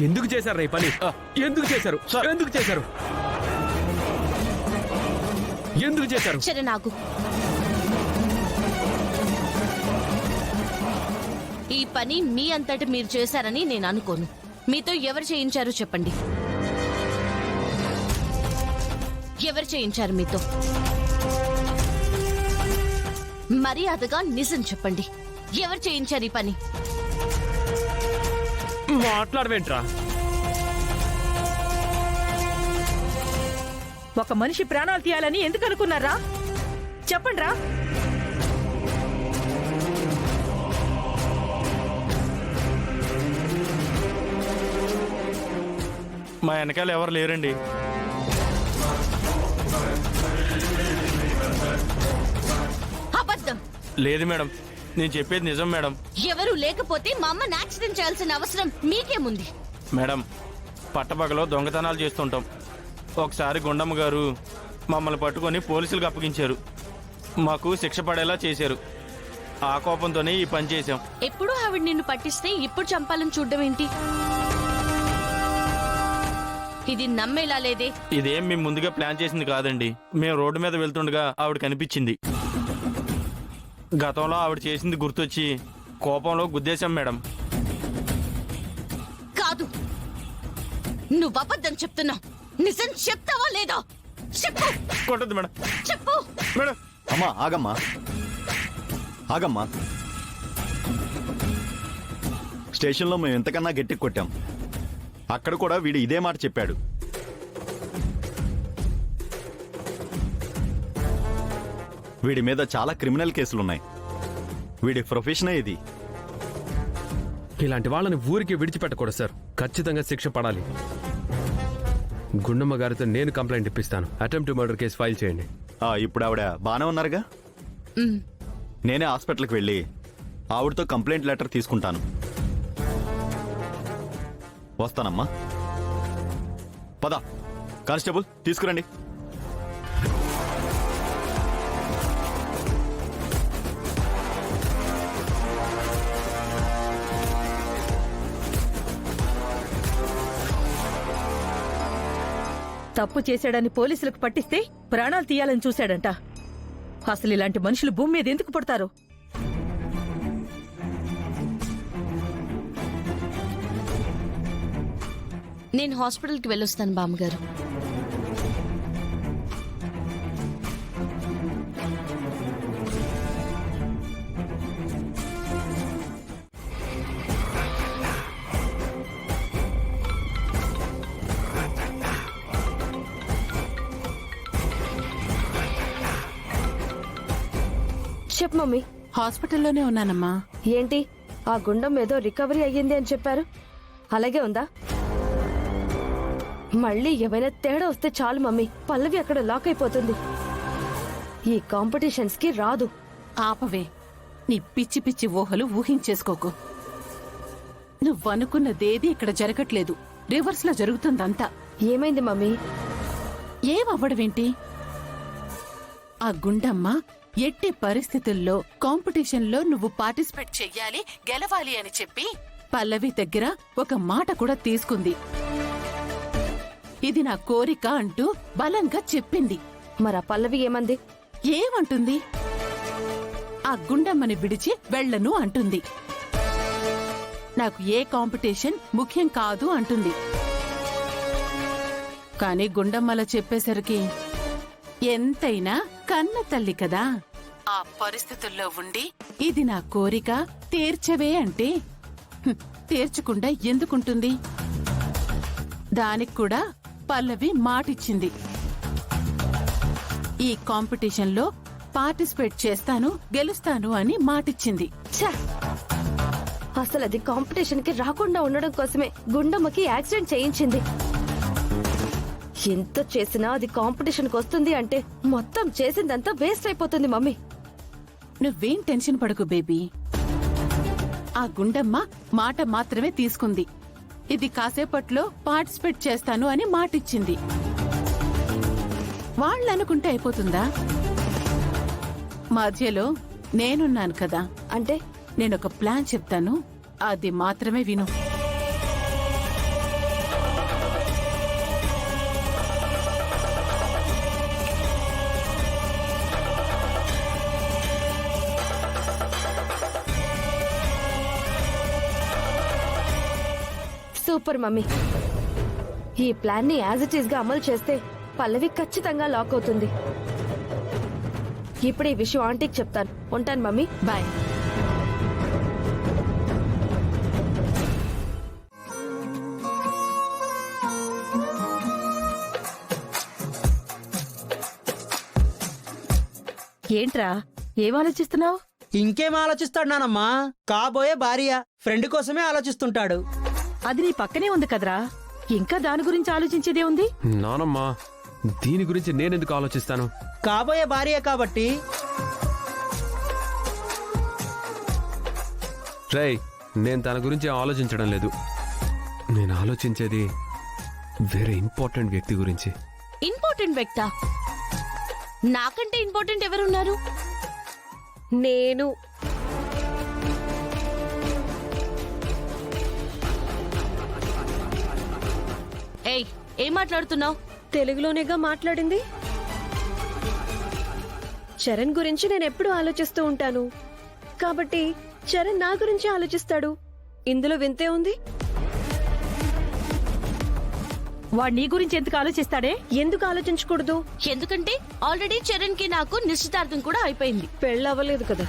ఎందుకు చేశారు ఈ పని? ఎందుకు చేశారు? ఎందుకు చేశారు? ఎందుకు చేశారు? సరే నాకు ఈ పని మీ అంతటి మీరు చేశారని నేను అనుకోను. మీతో ఎవరు చేయించారో చెప్పండి. ఎవరు చేయించారు మీతో? మర్యాదగా నిజం చెప్పండి. ఎవరు చేయించారు ఈ పని? మాట్లాడవేంట్రా? ఒక మనిషి ప్రాణాలు తీయాలని ఎందుకు అనుకున్నారా? చెప్పండి రా. మా వెనకాల ఎవరు లేరండి. అబద్ధం. లేదు మేడం, నేను చెప్పేది నిజం మేడం. ఎవరు లేకపోతే మా అమ్మని యాక్సిడెంట్ చేయాల్సిన అవసరం మీకేముంది? మేడం, పట్టపగలో దొంగతనాలు చేస్తుంటాం. ఒకసారి గుండమ్మ గారు మమ్మల్ని పట్టుకొని పోలీసులకు అప్పగించారు. మాకు శిక్ష పడేలా చేశారు. ఆ కోపంతోనే ఈ పని చేశాం. ఎప్పుడు ఆవిడ నిన్ను పట్టిస్తే ఇప్పుడు చంపాలని చూడడం ఏంటి? ఇది నమ్మేలా లేదే. ఇదేం మేము ముందుగా ప్లాన్ చేసింది కాదండి. మేము రోడ్డు మీద వెళ్తుండగా ఆవిడ కనిపించింది. గతంలో ఆవిడ చేసింది గుర్తొచ్చి కోపంలో గుద్దేశాం మేడం. కాదు, నువ్వు అబద్ధం చెప్తున్నావు. నిజం చెప్తావా లేదా? చెప్పు. కొట్టద్దు మేడం. చెప్పు మేడం. అమ్మా ఆగమ్మా, ఆగమ్మా. స్టేషన్లో మేము ఎంతకన్నా గట్టి కొట్టాం. అక్కడ కూడా వీడు ఇదే మాట చెప్పాడు. వీడి మీద చాలా క్రిమినల్ కేసులున్నాయి. వీడి ప్రొఫెషనే ఇది. ఇలాంటి వాళ్ళని ఊరికి విడిచిపెట్టకూడదు సార్. ఖచ్చితంగా శిక్ష పడాలి. గుండమ్మ గారితో నేను కంప్లైంట్ ఇప్పిస్తాను. అటెంప్ట్ మర్డర్ కేసు ఫైల్ చేయండి. ఇప్పుడు ఆవిడ బానే ఉన్నారుగా? నేనే హాస్పిటల్కి వెళ్ళి ఆవిడతో కంప్లైంట్ లెటర్ తీసుకుంటాను. వస్తానమ్మా. పద కానిస్టేబుల్, తీసుకురండి. తప్పు చేశాడని పోలీసులకు పట్టిస్తే ప్రాణాలు తీయాలని చూశాడంట. అసలు ఇలాంటి మనుషులు భూమి మీద ఎందుకు పుడతారు? నేను హాస్పిటల్కి వెళ్ళొస్తాను బామ్మగారు. చెప్పు మమ్మీ. హాస్పిటల్లోనే ఉన్నానమ్మా. ఏంటి, ఆ గుండం ఏదో రికవరీ అయ్యింది అని చెప్పారు. అలాగే ఉందా? మళ్ళీ ఏమైనా తేడా వస్తే చాలు మమ్మీ, పల్లవి అక్కడ లాక్ అయిపోతుంది. ఈ కాంపిటీషన్స్ కి రాదు. ఆపవే, నీ పిచ్చి పిచ్చి ఊహలు ఊహించేసుకోకు. నువ్వనుకున్నదేది ఇక్కడ జరగట్లేదు. రివర్స్ లో జరుగుతుందంతా. ఏమైంది మమ్మీ? ఏమవ్వడమేంటి? ఆ గుండమ్మ ఎట్టి పరిస్థితుల్లో కాంపిటీషన్లో నువ్వు పార్టిసిపేట్ చెయ్యాలి, గెలవాలి అని చెప్పి పల్లవి దగ్గర ఒక మాట కూడా తీసుకుంది. ఇది నా కోరిక అంటూ బలంగా చెప్పింది. మరి ఆ పల్లవి ఏమంది? ఏమంటుంది? ఆ గుండమ్మని విడిచి వెళ్ళను అంటుంది. నాకు ఏ కాంపిటీషన్ ముఖ్యం కాదు అంటుంది. కాని గుండమ్మలా చెప్పేసరికి ఎంతైనా కన్న తల్లి కదా. ఆ పరిస్థితుల్లో ఉండి ఇది నా కోరిక తీర్చవే అంటే తీర్చకుండా ఎందుకుంటుంది? దానికి కూడా పల్లవి మాటిచ్చింది. ఈ కాంపిటీషన్లో పార్టిసిపేట్ చేస్తాను, గెలుస్తాను అని మాటిచ్చింది. ఛ! అసలు అది కాంపిటీషన్ కి రాకుండా ఉండడం కోసమే గుండమ్మకి యాక్సిడెంట్ చేయించింది. ఎంత చేసినా అది కాంపిటీషన్కి వస్తుంది అంటే మొత్తం చేసిందంతా వేస్ట్ అయిపోతుంది మమ్మీ. నువ్వేం టెన్షన్ పడకు బేబీ. ఆ గుండమ్మ మాట మాత్రమే తీసుకుంది. ఇది కాసేపట్లో పార్టిసిపేట్ చేస్తాను అని మాటిచ్చింది. వాళ్ళనుకుంటే అయిపోతుందా? మధ్యలో నేనున్నాను కదా. అంటే నేనొక ప్లాన్ చెప్తాను, అది మాత్రమే విను. Super mummy. ఈ ప్లాన్ ని యాజ్ ఇట్ ఈస్ గా అమలు చేస్తే పల్లవి ఖచ్చితంగా లాక్ అవుతుంది. ఇప్పుడు ఈ విషయం ఆంటీకి చెప్తాను. ఉంటాను మమ్మీ, బాయ్. ఏంట్రా ఏం ఆలోచిస్తున్నావు? ఇంకేం ఆలోచిస్తాడు నానమ్మా, కాబోయే భార్య ఫ్రెండ్ కోసమే ఆలోచిస్తుంటాడు. అది నీ పక్కనే ఉంది కదరా, ఇంకా దాని గురించి ఆలోచించేదే ఉంది. నానమ్మా, దీని గురించి నేనెందుకు ఆలోచిస్తాను? కాబోయే భార్య కాబట్టి. రేయ్, నేను తన గురించి ఆలోచించడం లేదు. నేను ఆలోచించేది వేరే ఇంపార్టెంట్ వ్యక్తి గురించి. ఇంపార్టెంట్ వ్యక్తా? నాకంటే ఇంపార్టెంట్ ఎవరున్నారు? నేను ఏయ్, ఏం మాట్లాడుతున్నావు? తెలుగులోనేగా మాట్లాడింది. చరణ్ గురించి నేను ఎప్పుడూ ఆలోచిస్తూ ఉంటాను, కాబట్టి చరణ్ నా గురించి ఆలోచిస్తాడు. ఇందులో వింతే ఉంది. వాడు నీ గురించి ఎందుకు ఆలోచిస్తాడే? ఎందుకు ఆలోచించకూడదు? ఎందుకంటే ఆల్రెడీ చరణ్ కి నాకు నిశ్చితార్థం కూడా అయిపోయింది. పెళ్ళవ్వలేదు కదా.